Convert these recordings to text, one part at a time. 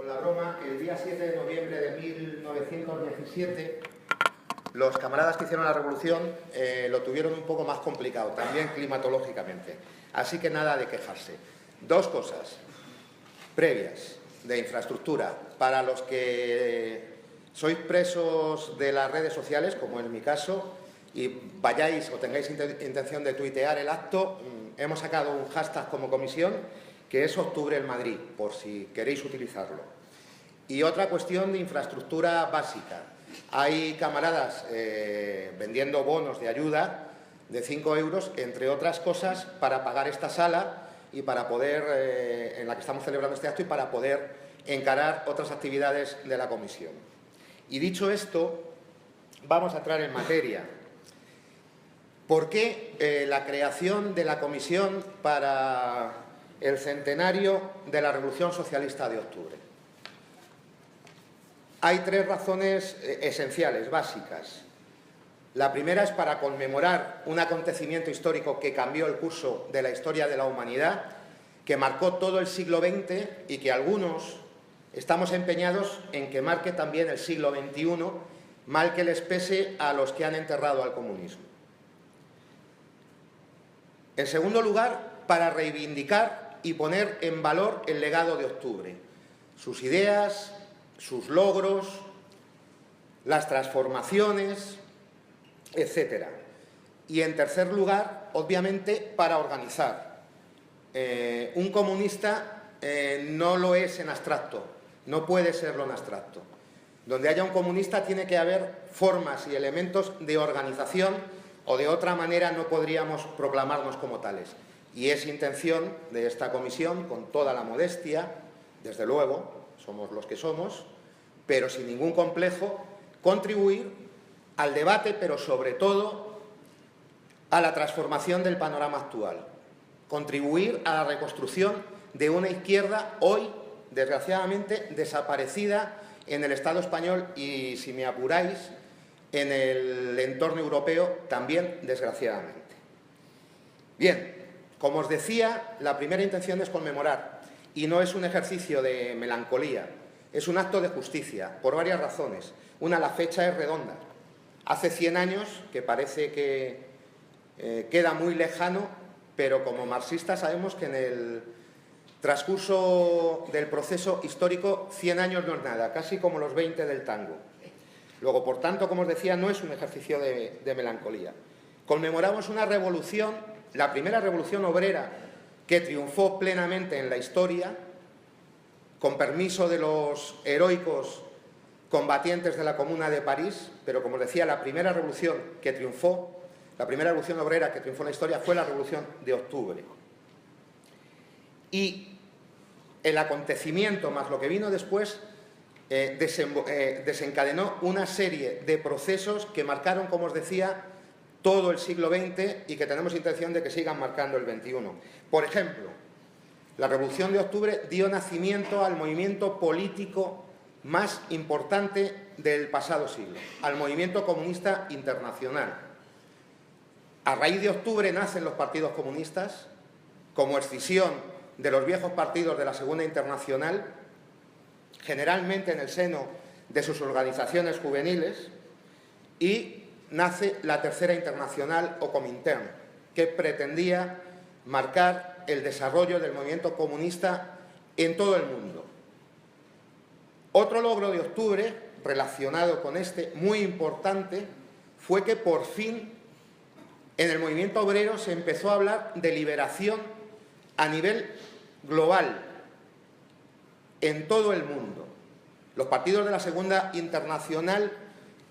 con la broma que el día 7 de noviembre de 1917 los camaradas que hicieron la revolución lo tuvieron un poco más complicado, también climatológicamente. Así que nada de quejarse. Dos cosas previas de infraestructura. Para los que sois presos de las redes sociales, como en mi caso, y vayáis o tengáis intención de tuitear el acto, hemos sacado un hashtag como comisión que es Octubre en Madrid, por si queréis utilizarlo. Y otra cuestión de infraestructura básica. Hay camaradas vendiendo bonos de ayuda de 5 euros, entre otras cosas, para pagar esta sala y para poder, en la que estamos celebrando este acto, y para poder encarar otras actividades de la comisión. Y dicho esto, vamos a entrar en materia. ¿Por qué la creación de la comisión para el centenario de la Revolución Socialista de Octubre? Hay tres razones esenciales, básicas. La primera es para conmemorar un acontecimiento histórico que cambió el curso de la historia de la humanidad, que marcó todo el siglo XX y que algunos estamos empeñados en que marque también el siglo XXI, mal que les pese a los que han enterrado al comunismo. En segundo lugar, para reivindicar y poner en valor el legado de Octubre, sus ideas, sus logros, las transformaciones, etcétera. Y en tercer lugar, obviamente, para organizar. Un comunista no lo es en abstracto, no puede serlo en abstracto. Donde haya un comunista tiene que haber formas y elementos de organización, o de otra manera no podríamos proclamarnos como tales. Y es intención de esta comisión, con toda la modestia, desde luego, somos los que somos, pero sin ningún complejo, contribuir al debate, pero sobre todo a la transformación del panorama actual. Contribuir a la reconstrucción de una izquierda hoy, desgraciadamente, desaparecida en el Estado español y, si me apuráis, en el entorno europeo también, desgraciadamente. Bien, como os decía, la primera intención es conmemorar, y no es un ejercicio de melancolía, es un acto de justicia, por varias razones. Una, la fecha es redonda. Hace 100 años, que parece que queda muy lejano, pero como marxistas sabemos que en el transcurso del proceso histórico 100 años no es nada, casi como los 20 del tango. Luego, por tanto, como os decía, no es un ejercicio de melancolía. Conmemoramos una revolución, la primera revolución obrera que triunfó plenamente en la historia, con permiso de los heroicos combatientes de la Comuna de París, pero como os decía, la primera revolución que triunfó, la primera revolución obrera que triunfó en la historia fue la Revolución de Octubre. Y el acontecimiento, más lo que vino después, desencadenó una serie de procesos que marcaron, como os decía, todo el siglo XX y que tenemos intención de que sigan marcando el XXI. Por ejemplo, la Revolución de Octubre dio nacimiento al movimiento político más importante del pasado siglo, al movimiento comunista internacional. A raíz de Octubre nacen los partidos comunistas como escisión de los viejos partidos de la Segunda Internacional, generalmente en el seno de sus organizaciones juveniles, y nace la Tercera Internacional o Comintern, que pretendía marcar el desarrollo del movimiento comunista en todo el mundo. Otro logro de Octubre, relacionado con este, muy importante, fue que por fin en el movimiento obrero se empezó a hablar de liberación a nivel global, en todo el mundo. Los partidos de la Segunda Internacional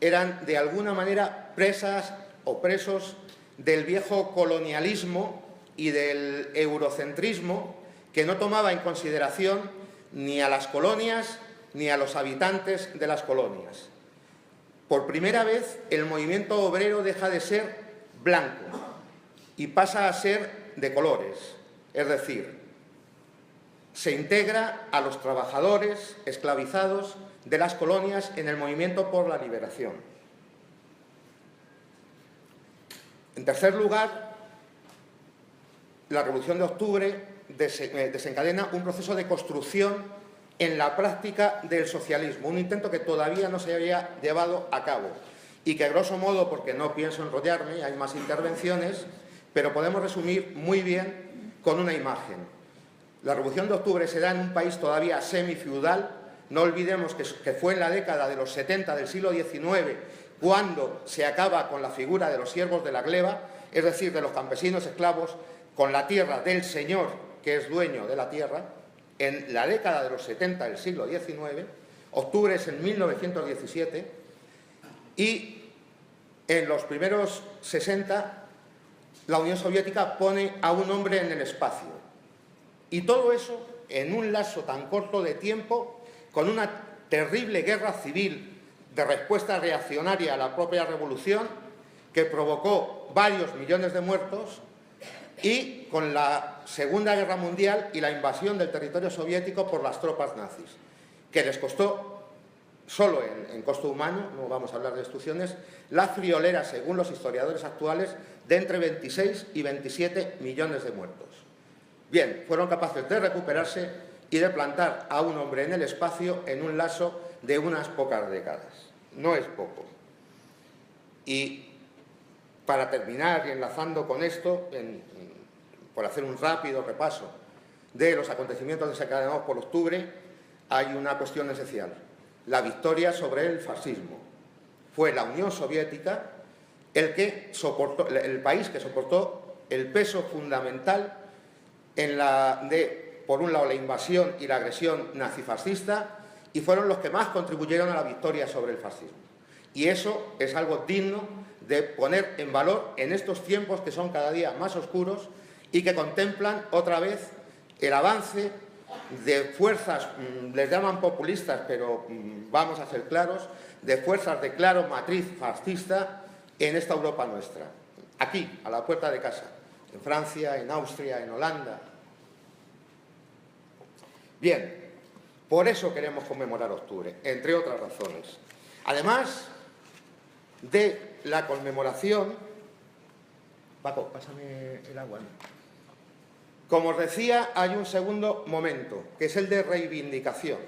eran de alguna manera presas o presos del viejo colonialismo y del eurocentrismo, que no tomaba en consideración ni a las colonias ni a los habitantes de las colonias. Por primera vez el movimiento obrero deja de ser blanco y pasa a ser de colores, es decir, se integra a los trabajadores esclavizados de las colonias en el movimiento por la liberación. En tercer lugar, la Revolución de Octubre desencadena un proceso de construcción en la práctica del socialismo, un intento que todavía no se había llevado a cabo y que, grosso modo, porque no pienso enrollarme, hay más intervenciones, pero podemos resumir muy bien con una imagen. La Revolución de Octubre se da en un país todavía semifeudal. No olvidemos que fue en la década de los 70 del siglo XIX cuando se acaba con la figura de los siervos de la gleba, es decir, de los campesinos esclavos, con la tierra del señor que es dueño de la tierra. En la década de los 70 del siglo XIX, octubre es en 1917, y en los primeros 60 la Unión Soviética pone a un hombre en el espacio. Y todo eso en un lapso tan corto de tiempo, con una terrible guerra civil de respuesta reaccionaria a la propia revolución, que provocó varios millones de muertos, y con la Segunda Guerra Mundial y la invasión del territorio soviético por las tropas nazis, que les costó, solo en costo humano, no vamos a hablar de destrucciones, la friolera, según los historiadores actuales, de entre 26 y 27 millones de muertos. Bien, fueron capaces de recuperarse y de plantar a un hombre en el espacio en un lapso de unas pocas décadas. No es poco. Y para terminar y enlazando con esto, por hacer un rápido repaso de los acontecimientos desencadenados por octubre, hay una cuestión esencial: la victoria sobre el fascismo. Fue la Unión Soviética el país que soportó el peso fundamental por un lado, la invasión y la agresión nazifascista, y fueron los que más contribuyeron a la victoria sobre el fascismo. Y eso es algo digno de poner en valor en estos tiempos que son cada día más oscuros y que contemplan otra vez el avance de fuerzas, les llaman populistas, pero vamos a ser claros, de fuerzas de claro matriz fascista en esta Europa nuestra. Aquí, a la puerta de casa, en Francia, en Austria, en Holanda. Bien, por eso queremos conmemorar octubre, entre otras razones. Además de la conmemoración... Paco, pásame el agua, ¿no? Como os decía, hay un segundo momento, que es el de reivindicación.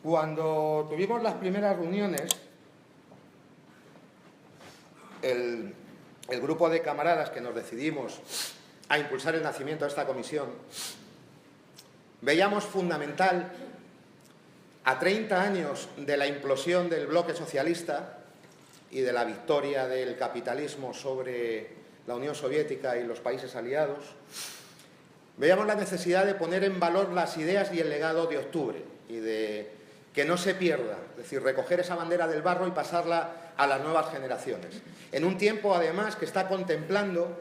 Cuando tuvimos las primeras reuniones, el grupo de camaradas que nos decidimos a impulsar el nacimiento de esta comisión, veíamos fundamental, a 30 años de la implosión del bloque socialista y de la victoria del capitalismo sobre la Unión Soviética y los países aliados, veíamos la necesidad de poner en valor las ideas y el legado de octubre y de que no se pierda, es decir, recoger esa bandera del barro y pasarla a las nuevas generaciones. En un tiempo, además, que está contemplando,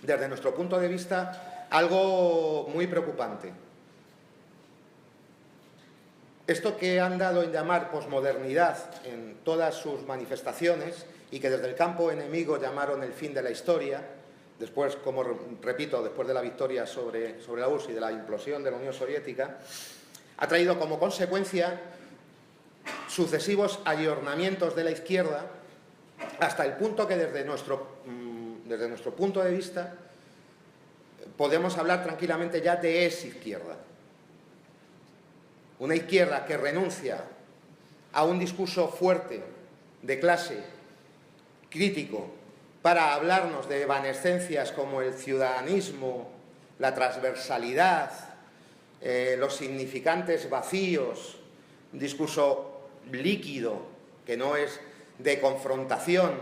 desde nuestro punto de vista, algo muy preocupante. Esto que han dado en llamar posmodernidad en todas sus manifestaciones y que desde el campo enemigo llamaron el fin de la historia, después, como repito, después de la victoria sobre la URSS y de la implosión de la Unión Soviética, ha traído como consecuencia sucesivos ayornamientos de la izquierda hasta el punto que desde nuestro punto de vista podemos hablar tranquilamente ya de exizquierda. Una izquierda que renuncia a un discurso fuerte, de clase, crítico, para hablarnos de evanescencias como el ciudadanismo, la transversalidad, los significantes vacíos, un discurso líquido que no es de confrontación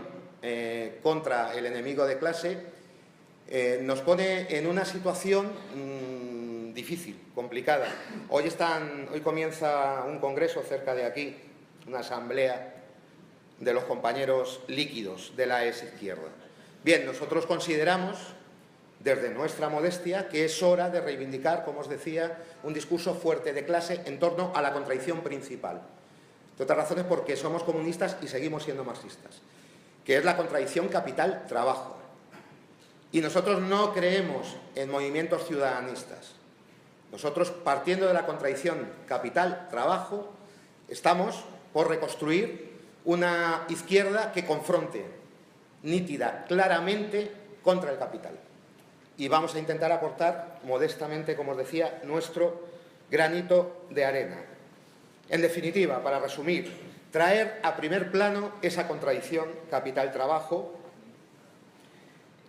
contra el enemigo de clase, nos pone en una situación difícil, complicada. Hoy comienza un congreso cerca de aquí, una asamblea de los compañeros líquidos de la exizquierda. Bien, nosotros consideramos, desde nuestra modestia, que es hora de reivindicar, como os decía, un discurso fuerte de clase en torno a la contradicción principal. De otras razones, porque somos comunistas y seguimos siendo marxistas, que es la contradicción capital-trabajo. Y nosotros no creemos en movimientos ciudadanistas. Nosotros, partiendo de la contradicción capital-trabajo, estamos por reconstruir una izquierda que confronte nítida, claramente, contra el capital. y vamos a intentar aportar modestamente, como os decía, nuestro granito de arena. En definitiva, para resumir, traer a primer plano esa contradicción capital-trabajo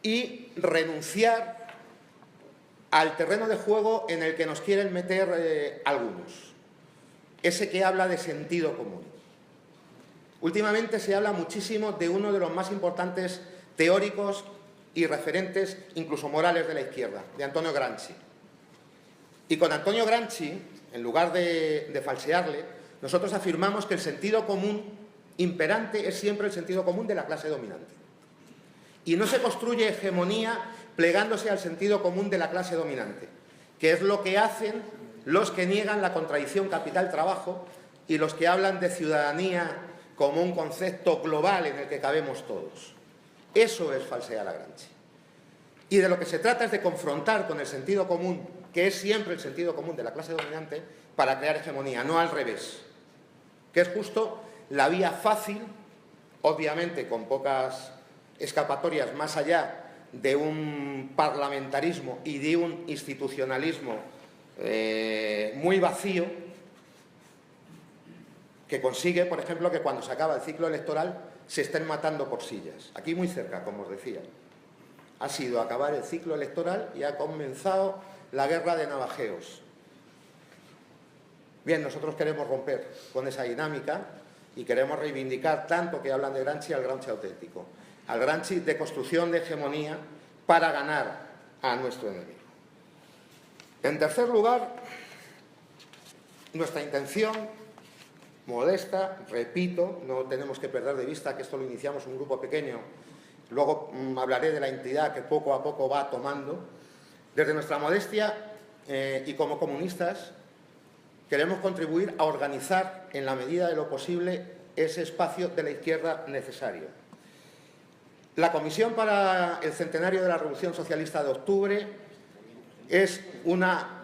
y renunciar al terreno de juego en el que nos quieren meter algunos, ese que habla de sentido común. Últimamente se habla muchísimo de uno de los más importantes teóricos y referentes, incluso morales, de la izquierda, de Antonio Gramsci. Y con Antonio Gramsci, en lugar de falsearle, nosotros afirmamos que el sentido común imperante es siempre el sentido común de la clase dominante. Y no se construye hegemonía plegándose al sentido común de la clase dominante, que es lo que hacen los que niegan la contradicción capital-trabajo y los que hablan de ciudadanía como un concepto global en el que cabemos todos. Eso es falsear a Gramsci. Y de lo que se trata es de confrontar con el sentido común, que es siempre el sentido común de la clase dominante, para crear hegemonía, no al revés, que es justo la vía fácil, obviamente con pocas escapatorias más allá de un parlamentarismo y de un institucionalismo muy vacío, que consigue, por ejemplo, que cuando se acaba el ciclo electoral se estén matando por sillas. Aquí muy cerca, como os decía. Ha sido acabar el ciclo electoral y ha comenzado la guerra de navajeos. Bien, nosotros queremos romper con esa dinámica y queremos reivindicar tanto que hablan de Gramsci al Gramsci auténtico, al Gramsci de construcción de hegemonía para ganar a nuestro enemigo. En tercer lugar, nuestra intención modesta, repito, no tenemos que perder de vista que esto lo iniciamos un grupo pequeño, luego hablaré de la entidad que poco a poco va tomando. Desde nuestra modestia y como comunistas queremos contribuir a organizar en la medida de lo posible ese espacio de la izquierda necesario. La Comisión para el Centenario de la Revolución Socialista de Octubre es una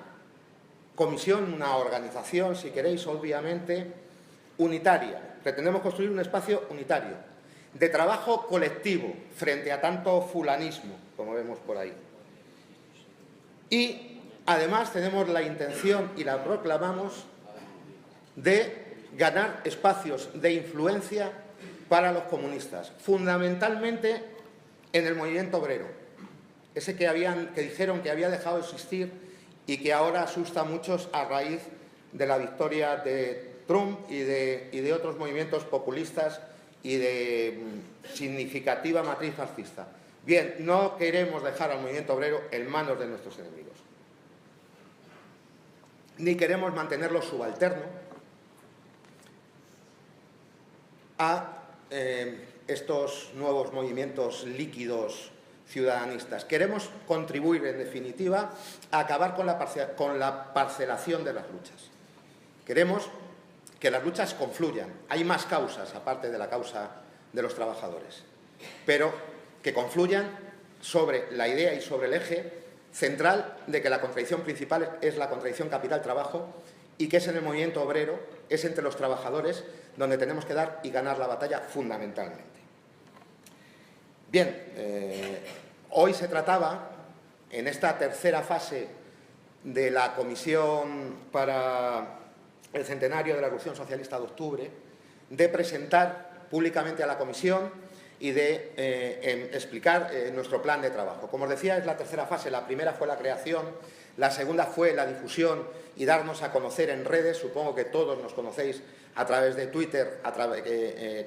comisión, una organización, si queréis, obviamente, unitaria. Pretendemos construir un espacio unitario, de trabajo colectivo, frente a tanto fulanismo, como vemos por ahí. Y, además, tenemos la intención, y la proclamamos, de ganar espacios de influencia para los comunistas, fundamentalmente en el movimiento obrero, ese que dijeron que había dejado de existir y que ahora asusta a muchos a raíz de la victoria de Trump y de otros movimientos populistas y de significativa matriz fascista. Bien, no queremos dejar al movimiento obrero en manos de nuestros enemigos, ni queremos mantenerlo subalterno a estos nuevos movimientos líquidos ciudadanistas. Queremos contribuir, en definitiva, a acabar con la parcelación de las luchas. Queremos que las luchas confluyan. Hay más causas, aparte de la causa de los trabajadores, pero que confluyan sobre la idea y sobre el eje central de que la contradicción principal es la contradicción capital-trabajo y que es en el movimiento obrero, es entre los trabajadores donde tenemos que dar y ganar la batalla fundamentalmente. Bien, hoy se trataba, en esta tercera fase de la Comisión para el Centenario de la Revolución Socialista de Octubre, de presentar públicamente a la Comisión y de explicar nuestro plan de trabajo. Como os decía, es la tercera fase. La primera fue la creación, la segunda fue la difusión y darnos a conocer en redes. Supongo que todos nos conocéis a través de Twitter,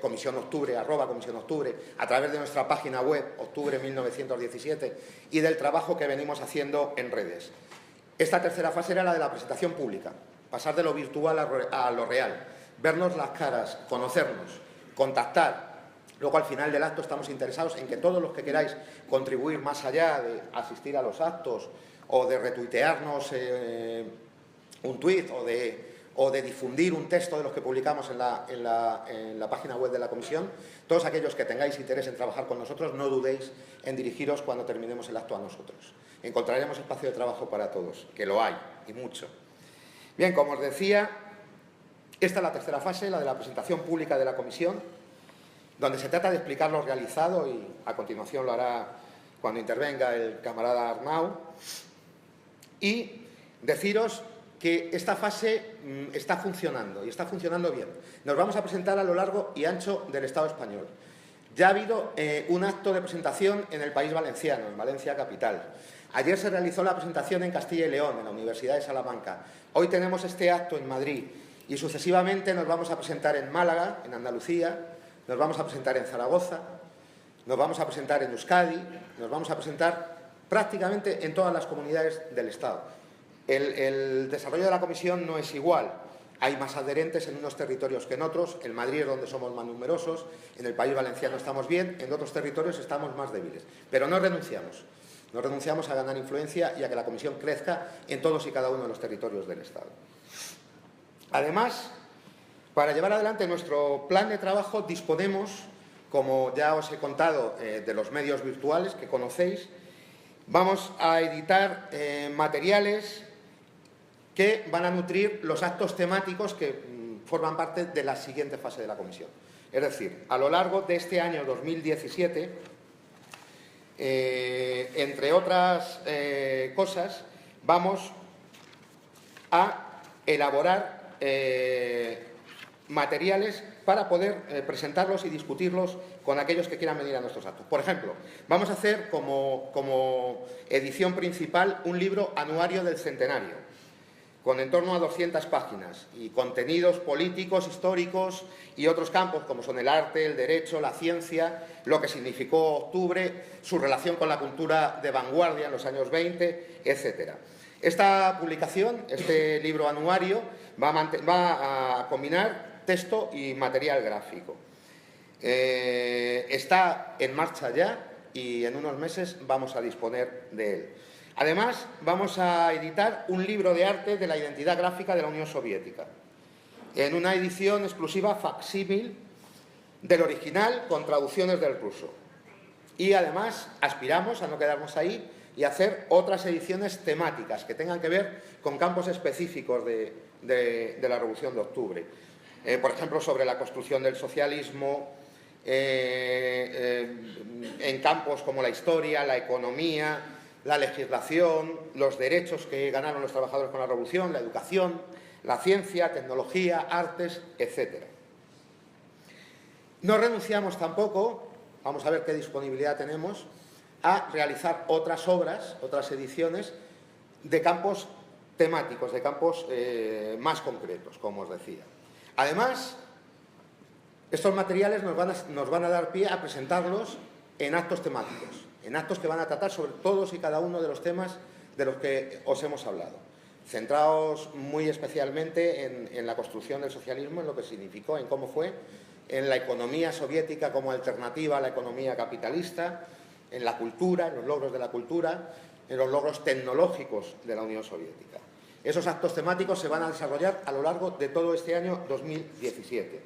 Comisión Octubre, @Comisión Octubre, a través de nuestra página web, Octubre 1917, y del trabajo que venimos haciendo en redes. Esta tercera fase era la de la presentación pública, pasar de lo virtual a lo real, vernos las caras, conocernos, contactar. Luego, al final del acto, estamos interesados en que todos los que queráis contribuir más allá de asistir a los actos o de retuitearnos un tuit o de difundir un texto de los que publicamos en la página web de la Comisión, todos aquellos que tengáis interés en trabajar con nosotros, no dudéis en dirigiros cuando terminemos el acto a nosotros. Encontraremos espacio de trabajo para todos, que lo hay, y mucho. Bien, como os decía, esta es la tercera fase, la de la presentación pública de la Comisión, donde se trata de explicar lo realizado y a continuación lo hará cuando intervenga el camarada Arnau, y deciros que esta fase está funcionando, y está funcionando bien. Nos vamos a presentar a lo largo y ancho del Estado español. Ya ha habido un acto de presentación en el País Valenciano, en Valencia capital. Ayer se realizó la presentación en Castilla y León, en la Universidad de Salamanca. Hoy tenemos este acto en Madrid y sucesivamente nos vamos a presentar en Málaga, en Andalucía, nos vamos a presentar en Zaragoza, nos vamos a presentar en Euskadi, nos vamos a presentar prácticamente en todas las comunidades del Estado. El desarrollo de la comisión no es igual. Hay más adherentes en unos territorios que en otros. En Madrid es donde somos más numerosos, en el País Valenciano estamos bien, en otros territorios estamos más débiles. Pero no renunciamos. No renunciamos a ganar influencia y a que la comisión crezca en todos y cada uno de los territorios del Estado. Además, para llevar adelante nuestro plan de trabajo disponemos, como ya os he contado, de los medios virtuales que conocéis. Vamos a editar materiales que van a nutrir los actos temáticos que forman parte de la siguiente fase de la comisión. Es decir, a lo largo de este año 2017, entre otras cosas, vamos a elaborar materiales para poder presentarlos y discutirlos con aquellos que quieran venir a nuestros actos. Por ejemplo, vamos a hacer como edición principal un libro anuario del centenario, con en torno a 200 páginas y contenidos políticos, históricos y otros campos como son el arte, el derecho, la ciencia, lo que significó octubre, su relación con la cultura de vanguardia en los años 20, etc. Esta publicación, este libro anuario, va a combinar texto y material gráfico. Está en marcha ya y en unos meses vamos a disponer de él. Además, vamos a editar un libro de arte de la identidad gráfica de la Unión Soviética, en una edición exclusiva facsímil del original con traducciones del ruso. Y además aspiramos a no quedarnos ahí y hacer otras ediciones temáticas que tengan que ver con campos específicos de la Revolución de Octubre. Por ejemplo, sobre la construcción del socialismo, en campos como la historia, la economía, la legislación, los derechos que ganaron los trabajadores con la Revolución, la educación, la ciencia, tecnología, artes, etc. No renunciamos tampoco, vamos a ver qué disponibilidad tenemos, a realizar otras obras, otras ediciones de campos temáticos, de campos más concretos, como os decía. Además, estos materiales nos van a dar pie a presentarlos en actos temáticos, en actos que van a tratar sobre todos y cada uno de los temas de los que os hemos hablado, centrados muy especialmente en la construcción del socialismo, en lo que significó, en cómo fue, en la economía soviética como alternativa a la economía capitalista, en la cultura, en los logros de la cultura, en los logros tecnológicos de la Unión Soviética. Esos actos temáticos se van a desarrollar a lo largo de todo este año 2017.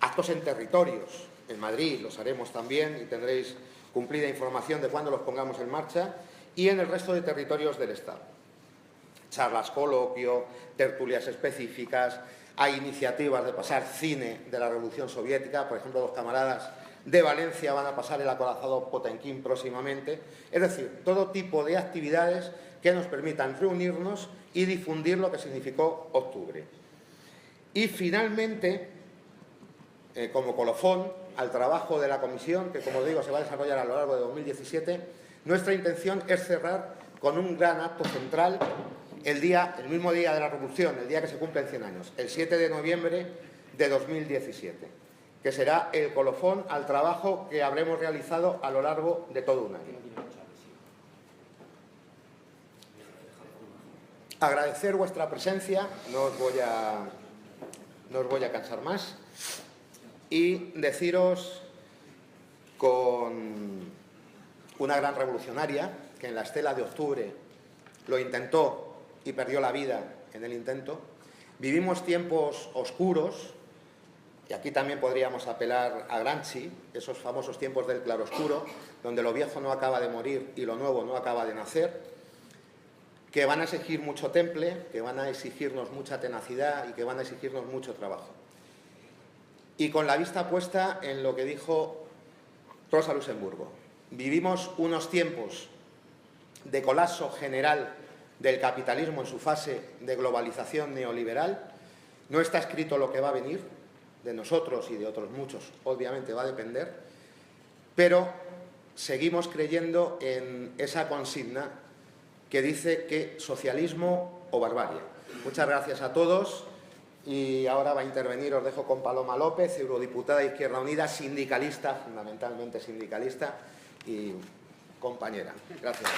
Actos en territorios, en Madrid los haremos también y tendréis cumplida información de cuándo los pongamos en marcha, y en el resto de territorios del Estado. Charlas, coloquio, tertulias específicas, hay iniciativas de pasar cine de la Revolución Soviética, por ejemplo, los camaradas de Valencia van a pasar el acorazado Potemkin próximamente. Es decir, todo tipo de actividades que nos permitan reunirnos y difundir lo que significó octubre. Y finalmente, como colofón al trabajo de la comisión, que como digo se va a desarrollar a lo largo de 2017, nuestra intención es cerrar con un gran acto central el mismo día de la Revolución, el día que se cumplen 100 años, el 7 de noviembre de 2017, que será el colofón al trabajo que habremos realizado a lo largo de todo un año. Agradecer vuestra presencia, no os voy a cansar más, y deciros con una gran revolucionaria que en la estela de octubre lo intentó y perdió la vida en el intento. Vivimos tiempos oscuros, y aquí también podríamos apelar a Gramsci, esos famosos tiempos del claroscuro, donde lo viejo no acaba de morir y lo nuevo no acaba de nacer, que van a exigir mucho temple, que van a exigirnos mucha tenacidad y que van a exigirnos mucho trabajo. Y con la vista puesta en lo que dijo Rosa Luxemburgo: vivimos unos tiempos de colapso general del capitalismo en su fase de globalización neoliberal. No está escrito lo que va a venir, de nosotros y de otros muchos, obviamente va a depender, pero seguimos creyendo en esa consigna que dice que socialismo o barbarie. Muchas gracias a todos y ahora va a intervenir, os dejo con Paloma López, eurodiputada de Izquierda Unida, sindicalista, fundamentalmente sindicalista y compañera. Gracias.